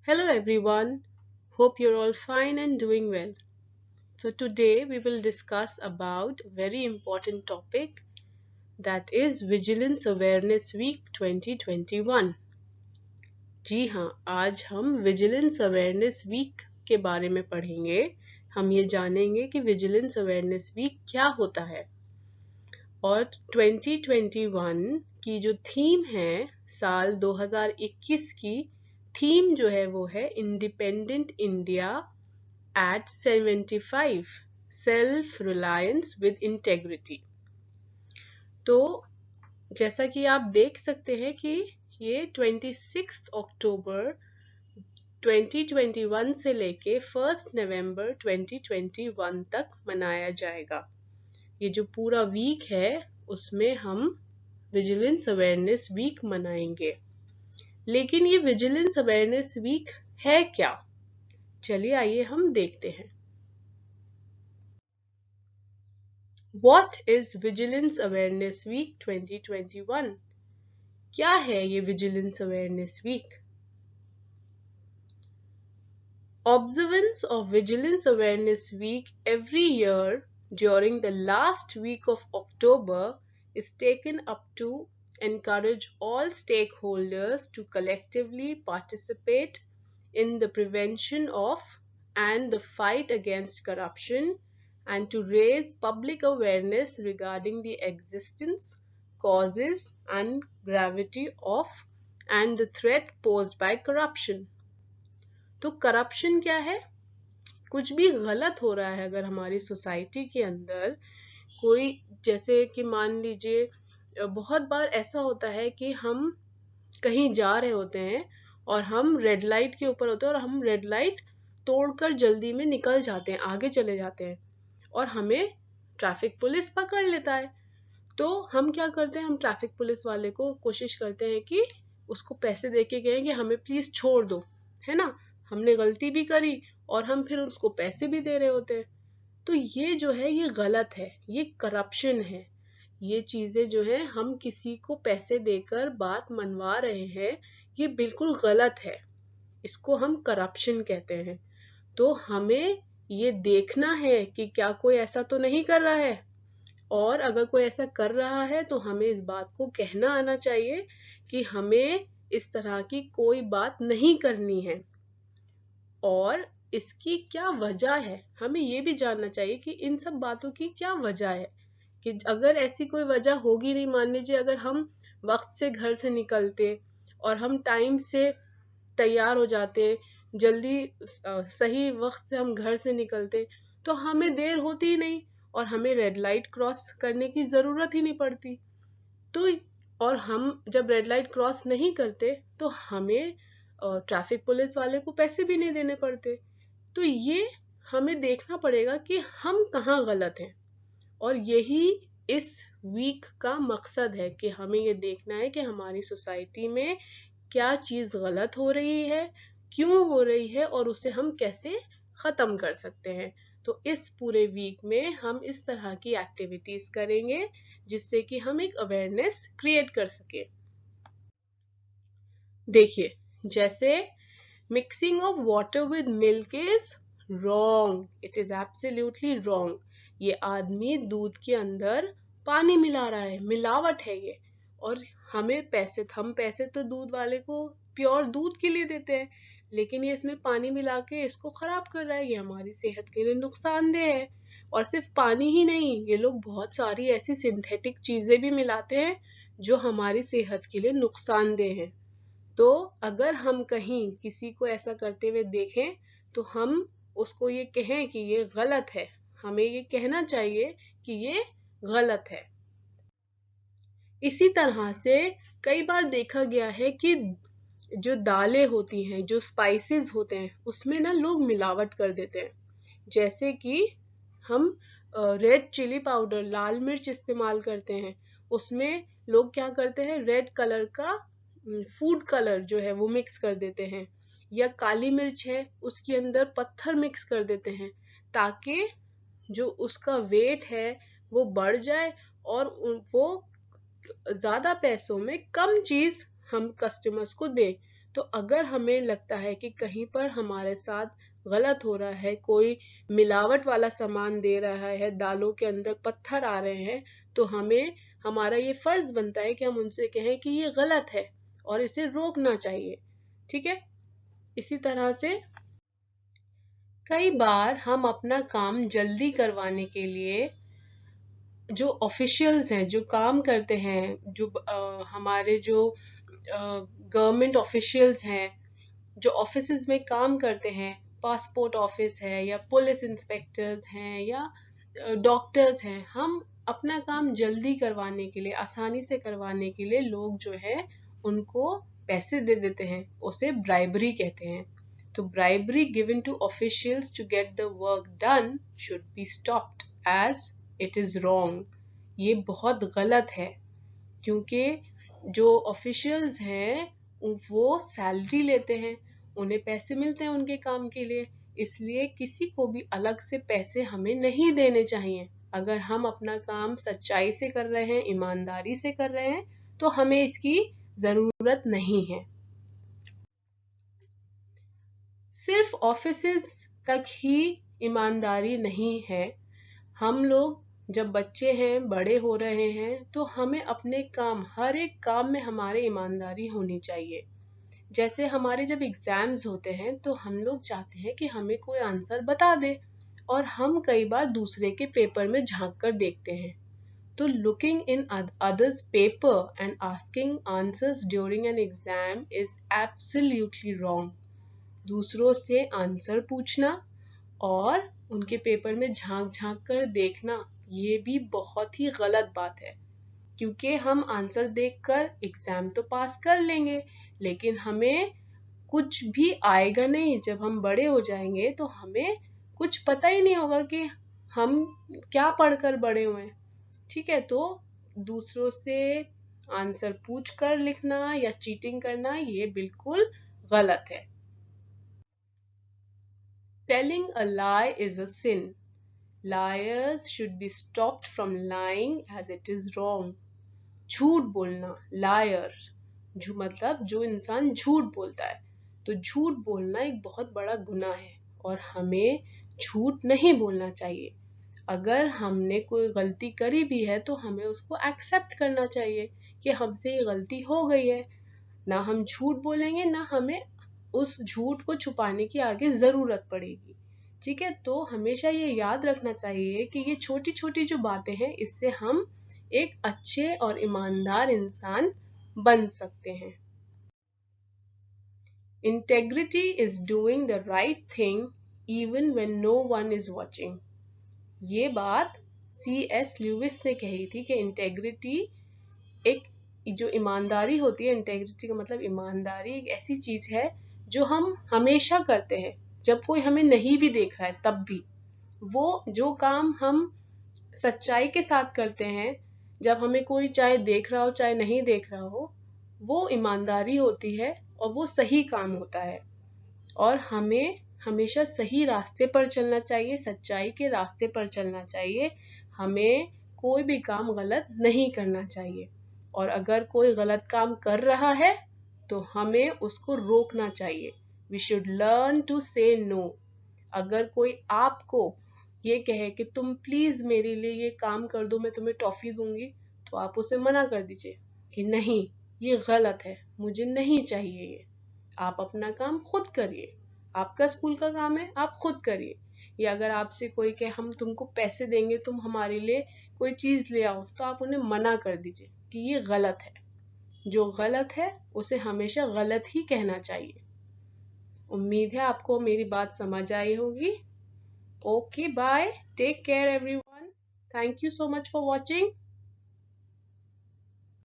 Hello everyone, hope you're all fine and doing well. So today we will discuss about a very important topic that is Vigilance Awareness Week 2021. जी हाँ, आज हम vigilance awareness week के बारे में पढ़ेंगे। हम ये जानेंगे कि विजिलेंस अवेयरनेस वीक क्या होता है और 2021 की जो थीम है साल 2021 की थीम जो है वो है independent India at 75 self reliance with integrity. तो जैसा कि आप देख सकते हैं कि ये 26 अक्टूबर 2021 से लेके 1 नवंबर 2021 तक मनाया जाएगा। ये जो पूरा वीक है उसमें हम विजिलेंस अवेयरनेस वीक मनाएंगे। लेकिन ये विजिलेंस अवेयरनेस वीक है क्या? चलिए आइए हम देखते हैं। What is Vigilance Awareness Week 2021? क्या है ये Vigilance Awareness Week? Observance of Vigilance Awareness Week every year during the last week of October is taken up to encourage all stakeholders to collectively participate in the prevention of and the fight against corruption and to raise public awareness regarding the existence, causes and gravity of and the threat posed by corruption. तो corruption क्या है? कुछ भी गलत हो रहा है अगर हमारी सोसाइटी के अंदर कोई, जैसे कि मान लीजिए बहुत बार ऐसा होता है कि हम कहीं जा रहे होते हैं और हम रेड लाइट के ऊपर होते हैं और हम रेड लाइट तोड़कर जल्दी में निकल जाते हैं, आगे चले जाते हैं और हमें ट्रैफिक पुलिस पकड़ लेता है। तो हम क्या करते हैं, हम ट्रैफिक पुलिस वाले को कोशिश करते हैं कि उसको पैसे दे के गए कि हमें प्लीज छोड़ दो, है ना। हमने गलती भी करी और हम फिर उसको पैसे भी दे रहे होते हैं। तो ये जो है ये गलत है, ये करप्शन है। ये चीजें जो है हम किसी को पैसे देकर बात मनवा रहे हैं, ये बिल्कुल गलत है। इसको हम करप्शन कहते हैं। तो हमें ये देखना है कि क्या कोई ऐसा तो नहीं कर रहा है, और अगर कोई ऐसा कर रहा है तो हमें इस बात को कहना आना चाहिए कि हमें इस तरह की कोई बात नहीं करनी है और इसकी क्या वजह है। हमें ये भी जानना चाहिए कि इन सब बातों की क्या वजह है, कि अगर ऐसी कोई वजह होगी नहीं, मान लीजिए अगर हम वक्त से घर से निकलते और हम टाइम से तैयार हो जाते, जल्दी सही वक्त से हम घर से निकलते तो हमें देर होती ही नहीं और हमें रेड लाइट क्रॉस करने की जरूरत ही नहीं पड़ती। तो और हम जब रेड लाइट क्रॉस नहीं करते तो हमें ट्रैफिक पुलिस वाले को पैसे भी नहीं देने पड़ते। तो ये हमें देखना पड़ेगा कि हम कहाँ गलत हैं, और यही इस वीक का मकसद है कि हमें ये देखना है कि हमारी सोसाइटी में क्या चीज गलत हो रही है, क्यों हो रही है और उसे हम कैसे खत्म कर सकते हैं। तो इस पूरे वीक में हम इस तरह की एक्टिविटीज करेंगे जिससे कि हम एक अवेयरनेस क्रिएट कर सके। देखिए, जैसे mixing of water with milk is wrong, it is absolutely wrong. ये आदमी दूध के अंदर पानी मिला रहा है, मिलावट है ये। और हम पैसे तो दूध वाले को प्योर दूध के लिए देते हैं, लेकिन ये इसमें पानी मिला के इसको खराब कर रहा है। ये हमारी सेहत के लिए नुकसानदेह है। और सिर्फ पानी ही नहीं, ये लोग बहुत सारी ऐसी सिंथेटिक चीजें भी मिलाते हैं जो हमारी सेहत के लिए नुकसानदेह है। तो अगर हम कहीं किसी को ऐसा करते हुए देखें तो हम उसको ये कहें कि ये गलत है, हमें ये कहना चाहिए कि ये गलत है। इसी तरह से कई बार देखा गया है कि जो दालें होती हैं, जो स्पाइसेस होते हैं, उसमें ना लोग मिलावट कर देते हैं। जैसे कि हम रेड चिली पाउडर, लाल मिर्च इस्तेमाल करते हैं, उसमें लोग क्या करते हैं, रेड कलर का फूड कलर जो है वो मिक्स कर देते हैं, या काली मिर्च है उसके अंदर पत्थर मिक्स कर देते हैं ताकि जो उसका वेट है वो बढ़ जाए और वो ज्यादा पैसों में कम चीज हम कस्टमर्स को दें। तो अगर हमें लगता है कि कहीं पर हमारे साथ गलत हो रहा है, कोई मिलावट वाला सामान दे रहा है, दालों के अंदर पत्थर आ रहे हैं, तो हमारा ये फर्ज बनता है कि हम उनसे कहें कि ये गलत है और इसे रोकना चाहिए। ठीक है। इसी तरह से कई बार हम अपना काम जल्दी करवाने के लिए जो ऑफिशियल्स हैं, जो काम करते हैं, जो हमारे जो गवर्नमेंट ऑफिशियल्स हैं, जो ऑफिसेज में काम करते हैं, पासपोर्ट ऑफिस है या पुलिस इंस्पेक्टर्स हैं या डॉक्टर्स हैं, हम अपना काम जल्दी करवाने के लिए, आसानी से करवाने के लिए लोग जो है उनको पैसे दे देते हैं, उसे ब्राइबरी कहते हैं। तो bribery given to officials to get the work done should be stopped as it is wrong. ये बहुत गलत है, क्योंकि जो ऑफिशियल्स हैं वो सैलरी लेते हैं, उन्हें पैसे मिलते हैं उनके काम के लिए, इसलिए किसी को भी अलग से पैसे हमें नहीं देने चाहिए। अगर हम अपना काम सच्चाई से कर रहे हैं, ईमानदारी से कर रहे हैं, तो हमें इसकी जरूरत नहीं है। सिर्फ ऑफिसेज तक ही ईमानदारी नहीं है। हम लोग जब बच्चे हैं, बड़े हो रहे हैं, तो हमें अपने काम, हर एक काम में हमारे ईमानदारी होनी चाहिए। जैसे हमारे जब एग्जाम्स होते हैं तो हम लोग चाहते हैं कि हमें कोई आंसर बता दे, और हम कई बार दूसरे के पेपर में झांक कर देखते हैं। तो looking in others paper and asking answers during an exam is absolutely wrong. दूसरों से आंसर पूछना और उनके पेपर में झांक झांक कर देखना, ये भी बहुत ही गलत बात है। क्योंकि हम आंसर देखकर एग्जाम तो पास कर लेंगे, लेकिन हमें कुछ भी आएगा नहीं। जब हम बड़े हो जाएंगे तो हमें कुछ पता ही नहीं होगा कि हम क्या पढ़कर बड़े हुए हैं। ठीक है। तो दूसरों से आंसर पूछ कर लिखना या चीटिंग करना, ये बिल्कुल गलत है। Telling a lie is a sin. Liars should be stopped from lying as it is wrong. झूठ बोलना, लायर, मतलब जो इंसान झूठ बोलता है, तो झूठ बोलना एक बहुत बड़ा गुनाह है और हमें झूठ नहीं बोलना चाहिए। अगर हमने कोई गलती करी भी है तो हमें उसको एक्सेप्ट करना चाहिए कि हमसे ये गलती हो गई है। ना हम झूठ बोलेंगे, ना हमें उस झूठ को छुपाने की आगे जरूरत पड़ेगी। ठीक है। तो हमेशा ये याद रखना चाहिए कि ये छोटी छोटी जो बातें हैं, इससे हम एक अच्छे और ईमानदार इंसान बन सकते हैं। Integrity is doing the right thing even when no one is watching. ये बात C.S. ल्यूइस ने कही थी कि इंटेग्रिटी, एक जो ईमानदारी होती है, इंटेग्रिटी का मतलब ईमानदारी एक ऐसी चीज है जो हम हमेशा करते हैं, जब कोई हमें नहीं भी देख रहा है तब भी। वो जो काम हम सच्चाई के साथ करते हैं, जब हमें कोई चाहे देख रहा हो चाहे नहीं देख रहा हो, वो ईमानदारी होती है और वो सही काम होता है। और हमें हमेशा सही रास्ते पर चलना चाहिए, सच्चाई के रास्ते पर चलना चाहिए। हमें कोई भी काम गलत नहीं करना चाहिए, और अगर कोई गलत काम कर रहा है तो हमें उसको रोकना चाहिए। वी शुड लर्न टू से नो। अगर कोई आपको ये कहे कि तुम प्लीज मेरे लिए ये काम कर दो, मैं तुम्हें टॉफी दूंगी, तो आप उसे मना कर दीजिए कि नहीं, ये गलत है, मुझे नहीं चाहिए ये। आप अपना काम खुद करिए, आपका स्कूल का काम है, आप खुद करिए। या अगर आपसे कोई कहे हम तुमको पैसे देंगे, तुम हमारे लिए कोई चीज ले आओ, तो आप उन्हें मना कर दीजिए कि ये गलत है। जो गलत है उसे हमेशा गलत ही कहना चाहिए। उम्मीद है आपको मेरी बात समझ आई होगी। Okay, bye, take care everyone, thank you so much for watching.